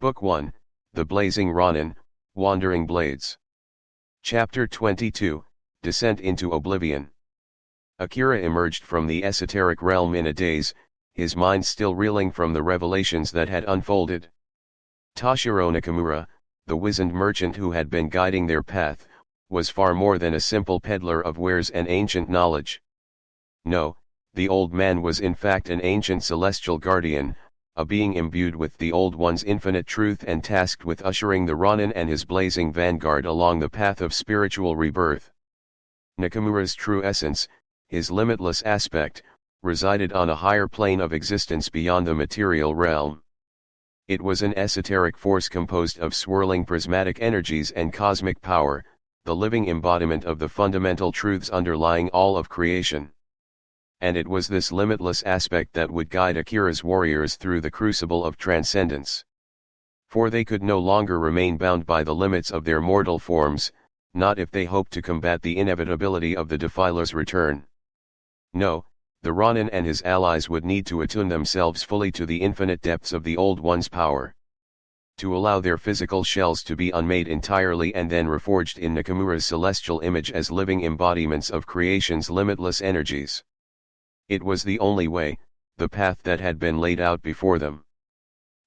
Book 1, The Blazing Ronin, Wandering Blades. Chapter 22, Descent into Oblivion. Akira emerged from the esoteric realm in a daze, his mind still reeling from the revelations that had unfolded. Toshiro Nakamura, the wizened merchant who had been guiding their path, was far more than a simple peddler of wares and ancient knowledge. No, the old man was in fact an ancient celestial guardian, a being imbued with the Old One's infinite truth and tasked with ushering the Ronin and his blazing vanguard along the path of spiritual rebirth. Nakamura's true essence, his limitless aspect, resided on a higher plane of existence beyond the material realm. It was an esoteric force composed of swirling prismatic energies and cosmic power, the living embodiment of the fundamental truths underlying all of creation. And it was this limitless aspect that would guide Akira's warriors through the crucible of transcendence. For they could no longer remain bound by the limits of their mortal forms, not if they hoped to combat the inevitability of the defiler's return. No, the Ronin and his allies would need to attune themselves fully to the infinite depths of the Old One's power. To allow their physical shells to be unmade entirely and then reforged in Nakamura's celestial image as living embodiments of creation's limitless energies. It was the only way, the path that had been laid out before them.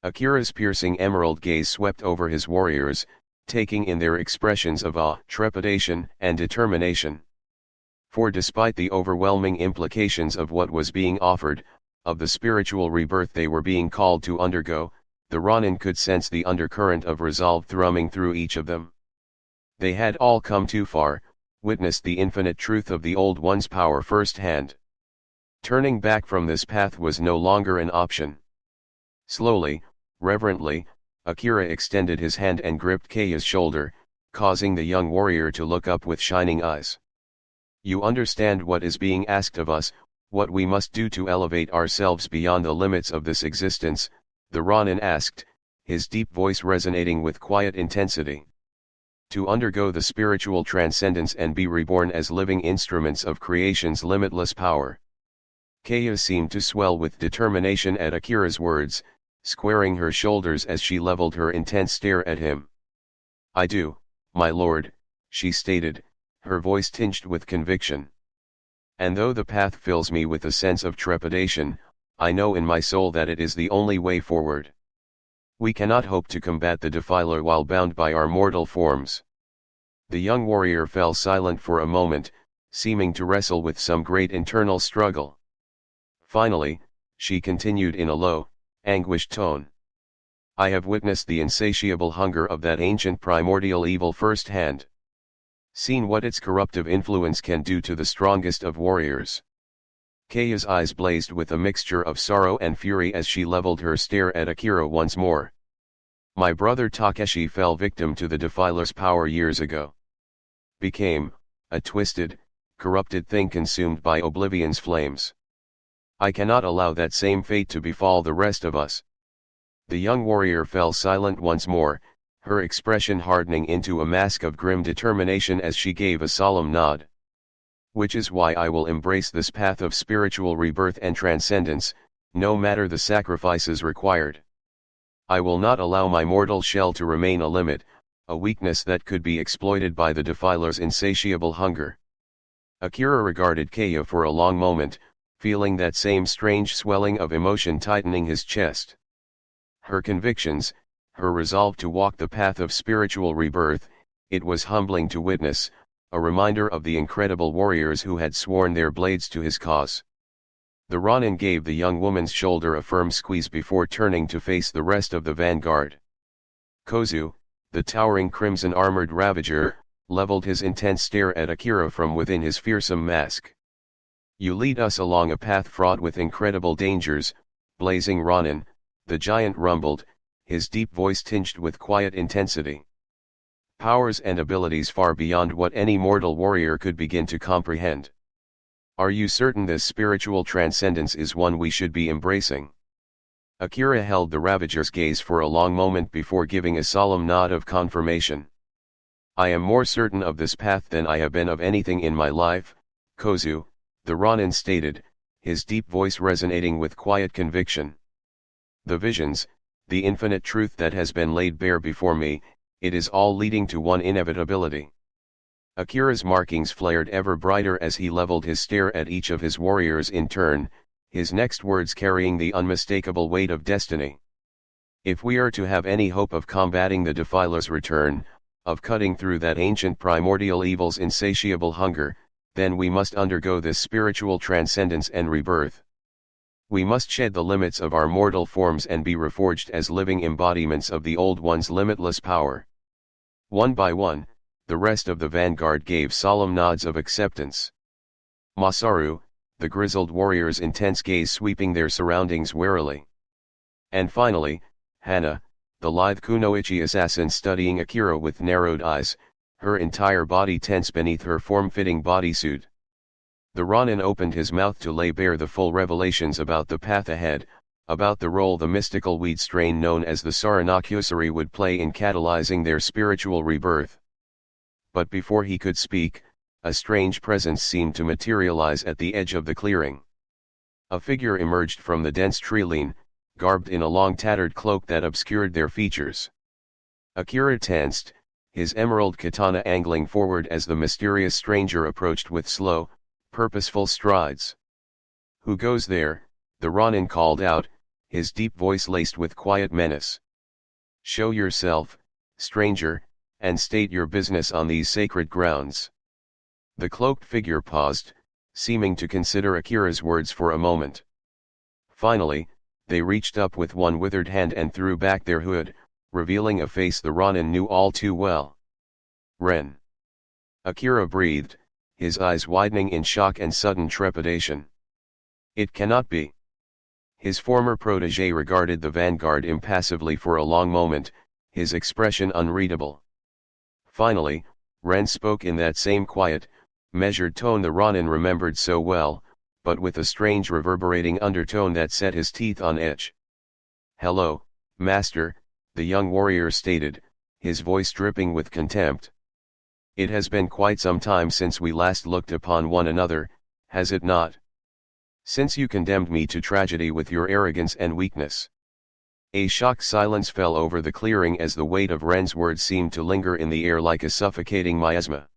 Akira's piercing emerald gaze swept over his warriors, taking in their expressions of awe, trepidation, and determination. For despite the overwhelming implications of what was being offered, of the spiritual rebirth they were being called to undergo, the Ronin could sense the undercurrent of resolve thrumming through each of them. They had all come too far, witnessed the infinite truth of the Old One's power firsthand. Turning back from this path was no longer an option. Slowly, reverently, Akira extended his hand and gripped Keiya's shoulder, causing the young warrior to look up with shining eyes. You understand what is being asked of us, what we must do to elevate ourselves beyond the limits of this existence, the Ronin asked, his deep voice resonating with quiet intensity. To undergo the spiritual transcendence and be reborn as living instruments of creation's limitless power. Keiya seemed to swell with determination at Akira's words, squaring her shoulders as she leveled her intense stare at him. I do, my lord, she stated, her voice tinged with conviction. And though the path fills me with a sense of trepidation, I know in my soul that it is the only way forward. We cannot hope to combat the defiler while bound by our mortal forms. The young warrior fell silent for a moment, seeming to wrestle with some great internal struggle. Finally, she continued in a low, anguished tone. I have witnessed the insatiable hunger of that ancient primordial evil firsthand. Seen what its corruptive influence can do to the strongest of warriors. Keiya's eyes blazed with a mixture of sorrow and fury as she leveled her stare at Akira once more. My brother Takeshi fell victim to the defiler's power years ago. Became, a twisted, corrupted thing consumed by oblivion's flames. I cannot allow that same fate to befall the rest of us. The young warrior fell silent once more, her expression hardening into a mask of grim determination as she gave a solemn nod. Which is why I will embrace this path of spiritual rebirth and transcendence, no matter the sacrifices required. I will not allow my mortal shell to remain a limit, a weakness that could be exploited by the defiler's insatiable hunger. Akira regarded Keiya for a long moment, feeling that same strange swelling of emotion tightening his chest. Her convictions, her resolve to walk the path of spiritual rebirth, it was humbling to witness, a reminder of the incredible warriors who had sworn their blades to his cause. The Ronin gave the young woman's shoulder a firm squeeze before turning to face the rest of the vanguard. Kozue, the towering crimson-armored Ravager, leveled his intense stare at Akira from within his fearsome mask. You lead us along a path fraught with incredible dangers, Blazing Ronin, the giant rumbled, his deep voice tinged with quiet intensity. Powers and abilities far beyond what any mortal warrior could begin to comprehend. Are you certain this spiritual transcendence is one we should be embracing? Akira held the Ravager's gaze for a long moment before giving a solemn nod of confirmation. I am more certain of this path than I have been of anything in my life, Kozue, the Ronin stated, his deep voice resonating with quiet conviction. The visions, the infinite truth that has been laid bare before me, it is all leading to one inevitability. Akira's markings flared ever brighter as he leveled his stare at each of his warriors in turn, his next words carrying the unmistakable weight of destiny. If we are to have any hope of combating the defiler's return, of cutting through that ancient primordial evil's insatiable hunger, then we must undergo this spiritual transcendence and rebirth. We must shed the limits of our mortal forms and be reforged as living embodiments of the Old One's limitless power. One by one, the rest of the vanguard gave solemn nods of acceptance. Masaru, the grizzled warrior's intense gaze sweeping their surroundings warily. And finally, Hana, the lithe kunoichi assassin studying Akira with narrowed eyes, her entire body tense beneath her form-fitting bodysuit. The Ronin opened his mouth to lay bare the full revelations about the path ahead, about the role the mystical weed strain known as the Saranakusari would play in catalyzing their spiritual rebirth. But before he could speak, a strange presence seemed to materialize at the edge of the clearing. A figure emerged from the dense treeline, garbed in a long tattered cloak that obscured their features. Akira tensed, his emerald katana angling forward as the mysterious stranger approached with slow, purposeful strides. "Who goes there?" the Ronin called out, his deep voice laced with quiet menace. "Show yourself, stranger, and state your business on these sacred grounds." The cloaked figure paused, seeming to consider Akira's words for a moment. Finally, they reached up with one withered hand and threw back their hood, revealing a face the Ronin knew all too well. "Ren." Akira breathed, his eyes widening in shock and sudden trepidation. "It cannot be." His former protege regarded the vanguard impassively for a long moment, his expression unreadable. Finally, Ren spoke in that same quiet, measured tone the Ronin remembered so well, but with a strange reverberating undertone that set his teeth on edge. "Hello, Master," the young warrior stated, his voice dripping with contempt. "It has been quite some time since we last looked upon one another, has it not? Since you condemned me to tragedy with your arrogance and weakness." A shocked silence fell over the clearing as the weight of Ren's words seemed to linger in the air like a suffocating miasma.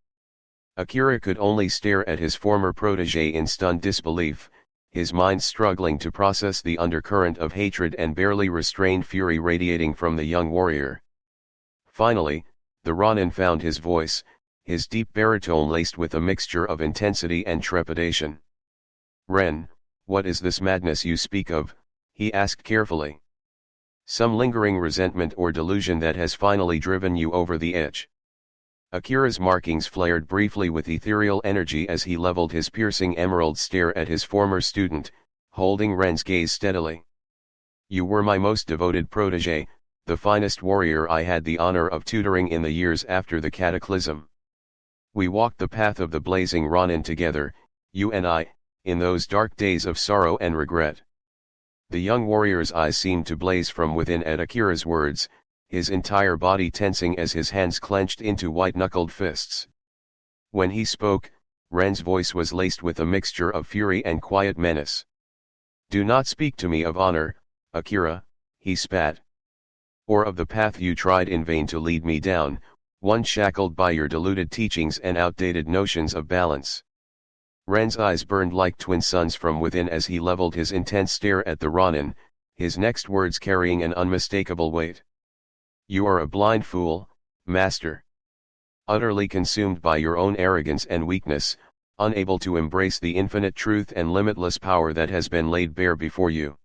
Akira could only stare at his former protege in stunned disbelief, his mind struggling to process the undercurrent of hatred and barely restrained fury radiating from the young warrior. Finally, the Ronin found his voice, his deep baritone laced with a mixture of intensity and trepidation. "Ren, what is this madness you speak of?" he asked carefully. "Some lingering resentment or delusion that has finally driven you over the edge?" Akira's markings flared briefly with ethereal energy as he leveled his piercing emerald stare at his former student, holding Ren's gaze steadily. "You were my most devoted protege, the finest warrior I had the honor of tutoring in the years after the cataclysm. We walked the path of the blazing Ronin together, you and I, in those dark days of sorrow and regret." The young warrior's eyes seemed to blaze from within at Akira's words, his entire body tensing as his hands clenched into white-knuckled fists. When he spoke, Ren's voice was laced with a mixture of fury and quiet menace. "Do not speak to me of honor, Akira," he spat. "Or of the path you tried in vain to lead me down, one shackled by your deluded teachings and outdated notions of balance." Ren's eyes burned like twin suns from within as he leveled his intense stare at the Ronin, his next words carrying an unmistakable weight. "You are a blind fool, Master. Utterly consumed by your own arrogance and weakness, unable to embrace the infinite truth and limitless power that has been laid bare before you."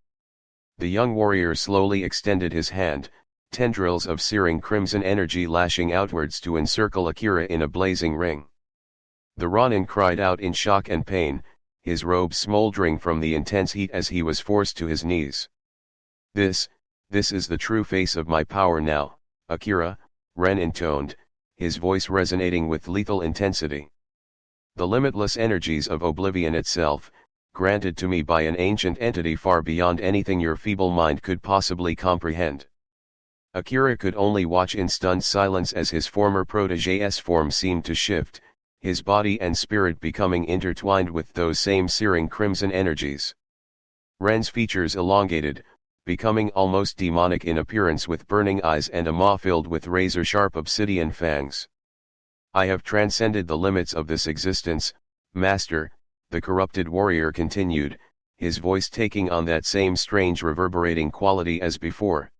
The young warrior slowly extended his hand, tendrils of searing crimson energy lashing outwards to encircle Akira in a blazing ring. The Ronin cried out in shock and pain, his robe smoldering from the intense heat as he was forced to his knees. This is the true face of my power now, Akira," Ren intoned, his voice resonating with lethal intensity. "The limitless energies of oblivion itself, granted to me by an ancient entity far beyond anything your feeble mind could possibly comprehend." Akira could only watch in stunned silence as his former protege's form seemed to shift, his body and spirit becoming intertwined with those same searing crimson energies. Ren's features elongated, becoming almost demonic in appearance with burning eyes and a maw filled with razor-sharp obsidian fangs. "I have transcended the limits of this existence, Master," the corrupted warrior continued, his voice taking on that same strange reverberating quality as before.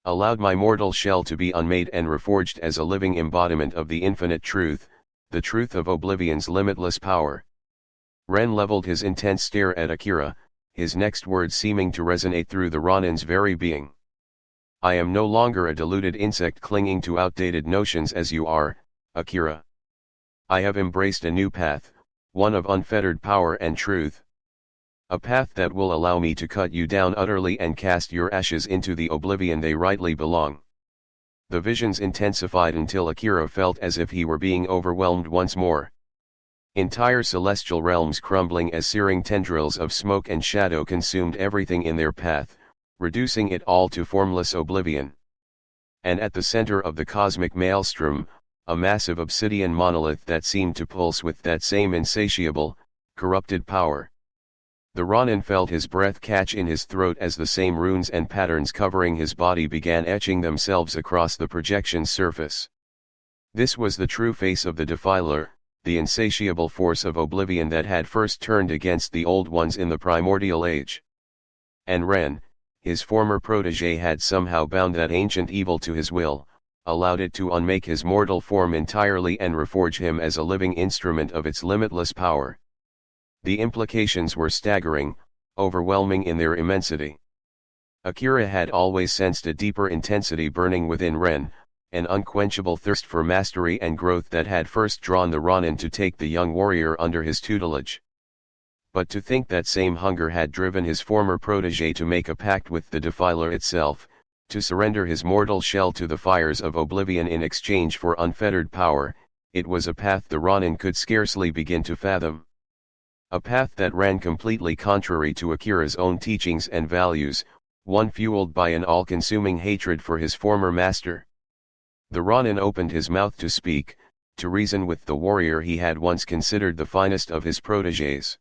"Allowed my mortal shell to be unmade and reforged as a living embodiment of the infinite truth, the truth of Oblivion's limitless power." Ren leveled his intense stare at Akira, his next words seeming to resonate through the Ronin's very being. "I am no longer a deluded insect clinging to outdated notions as you are, Akira. I have embraced a new path, one of unfettered power and truth. A path that will allow me to cut you down utterly and cast your ashes into the oblivion they rightly belong." The visions intensified until Akira felt as if he were being overwhelmed once more. Entire celestial realms crumbling as searing tendrils of smoke and shadow consumed everything in their path, reducing it all to formless oblivion. And at the center of the cosmic maelstrom, a massive obsidian monolith that seemed to pulse with that same insatiable, corrupted power. The Ronin felt his breath catch in his throat as the same runes and patterns covering his body began etching themselves across the projection's surface. This was the true face of the Defiler, the insatiable force of oblivion that had first turned against the old ones in the primordial age. And Ren, his former protege, had somehow bound that ancient evil to his will, allowed it to unmake his mortal form entirely and reforge him as a living instrument of its limitless power. The implications were staggering, overwhelming in their immensity. Akira had always sensed a deeper intensity burning within Ren, an unquenchable thirst for mastery and growth that had first drawn the Ronin to take the young warrior under his tutelage. But to think that same hunger had driven his former protege to make a pact with the Defiler itself, to surrender his mortal shell to the fires of oblivion in exchange for unfettered power, it was a path the Ronin could scarcely begin to fathom. A path that ran completely contrary to Akira's own teachings and values, one fueled by an all-consuming hatred for his former master. The Ronin opened his mouth to speak, to reason with the warrior he had once considered the finest of his protégés.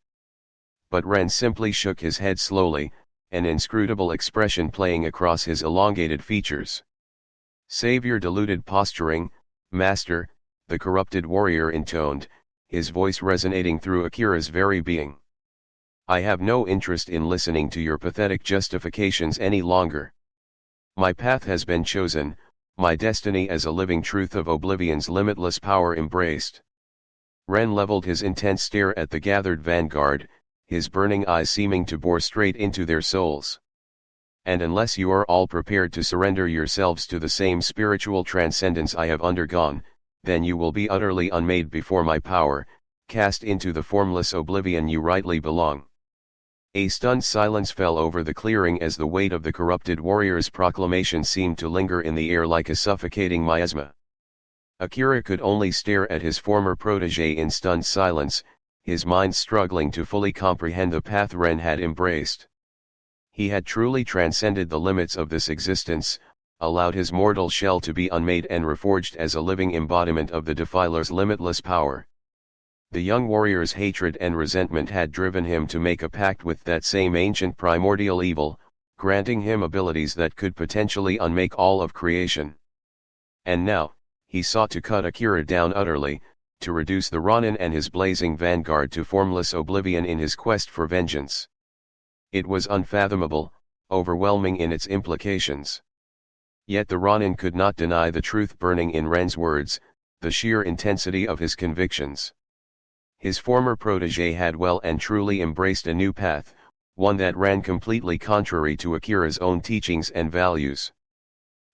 But Ren simply shook his head slowly, an inscrutable expression playing across his elongated features. "Save your deluded posturing, Master," the corrupted warrior intoned, his voice resonating through Akira's very being. "I have no interest in listening to your pathetic justifications any longer. My path has been chosen, my destiny as a living truth of Oblivion's limitless power embraced." Ren leveled his intense stare at the gathered vanguard, his burning eyes seeming to bore straight into their souls. "And unless you are all prepared to surrender yourselves to the same spiritual transcendence I have undergone, then you will be utterly unmade before my power, cast into the formless oblivion you rightly belong." A stunned silence fell over the clearing as the weight of the corrupted warrior's proclamation seemed to linger in the air like a suffocating miasma. Akira could only stare at his former protege in stunned silence, his mind struggling to fully comprehend the path Ren had embraced. He had truly transcended the limits of this existence, allowed his mortal shell to be unmade and reforged as a living embodiment of the Defiler's limitless power. The young warrior's hatred and resentment had driven him to make a pact with that same ancient primordial evil, granting him abilities that could potentially unmake all of creation. And now, he sought to cut Akira down utterly, to reduce the Ronin and his blazing vanguard to formless oblivion in his quest for vengeance. It was unfathomable, overwhelming in its implications. Yet the Ronin could not deny the truth burning in Ren's words, the sheer intensity of his convictions. His former protege had well and truly embraced a new path, one that ran completely contrary to Akira's own teachings and values.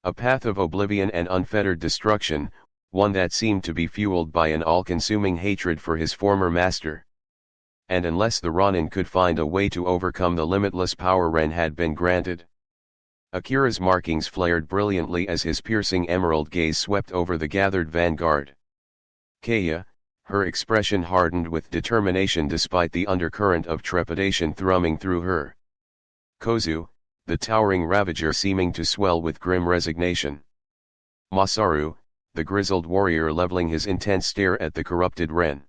A path of oblivion and unfettered destruction, one that seemed to be fueled by an all-consuming hatred for his former master. And unless the Ronin could find a way to overcome the limitless power Ren had been granted. Akira's markings flared brilliantly as his piercing emerald gaze swept over the gathered vanguard. Kaya, her expression hardened with determination despite the undercurrent of trepidation thrumming through her. Kozue, the towering Ravager seeming to swell with grim resignation. Masaru, the grizzled warrior leveling his intense stare at the corrupted Ren.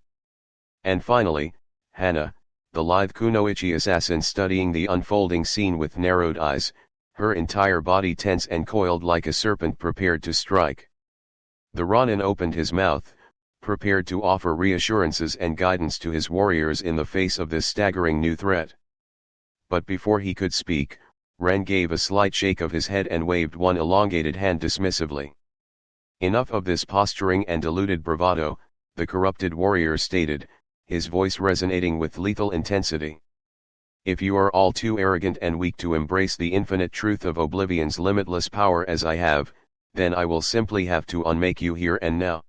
And finally, Hana, the lithe kunoichi assassin studying the unfolding scene with narrowed eyes, her entire body tense and coiled like a serpent prepared to strike. The Ronin opened his mouth, prepared to offer reassurances and guidance to his warriors in the face of this staggering new threat. But before he could speak, Ren gave a slight shake of his head and waved one elongated hand dismissively. Enough of this posturing and deluded bravado, the corrupted warrior stated, his voice resonating with lethal intensity. If you are all too arrogant and weak to embrace the infinite truth of Oblivion's limitless power as I have, then I will simply have to unmake you here and now.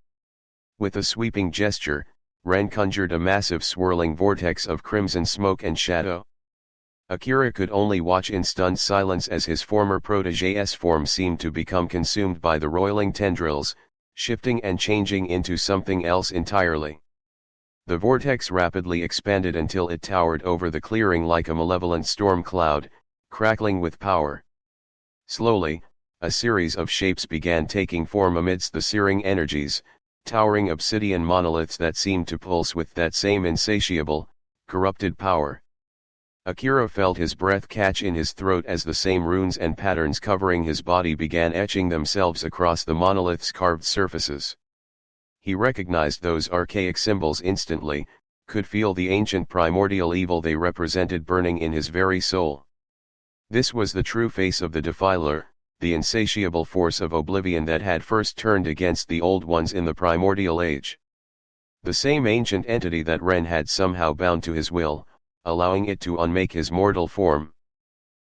With a sweeping gesture, Ren conjured a massive swirling vortex of crimson smoke and shadow. Akira could only watch in stunned silence as his former protégé's form seemed to become consumed by the roiling tendrils, shifting and changing into something else entirely. The vortex rapidly expanded until it towered over the clearing like a malevolent storm cloud, crackling with power. Slowly, a series of shapes began taking form amidst the searing energies, towering obsidian monoliths that seemed to pulse with that same insatiable, corrupted power. Akira felt his breath catch in his throat as the same runes and patterns covering his body began etching themselves across the monolith's carved surfaces. He recognized those archaic symbols instantly, could feel the ancient primordial evil they represented burning in his very soul. This was the true face of the Defiler, the insatiable force of oblivion that had first turned against the old ones in the primordial age. The same ancient entity that Ren had somehow bound to his will, allowing it to unmake his mortal form.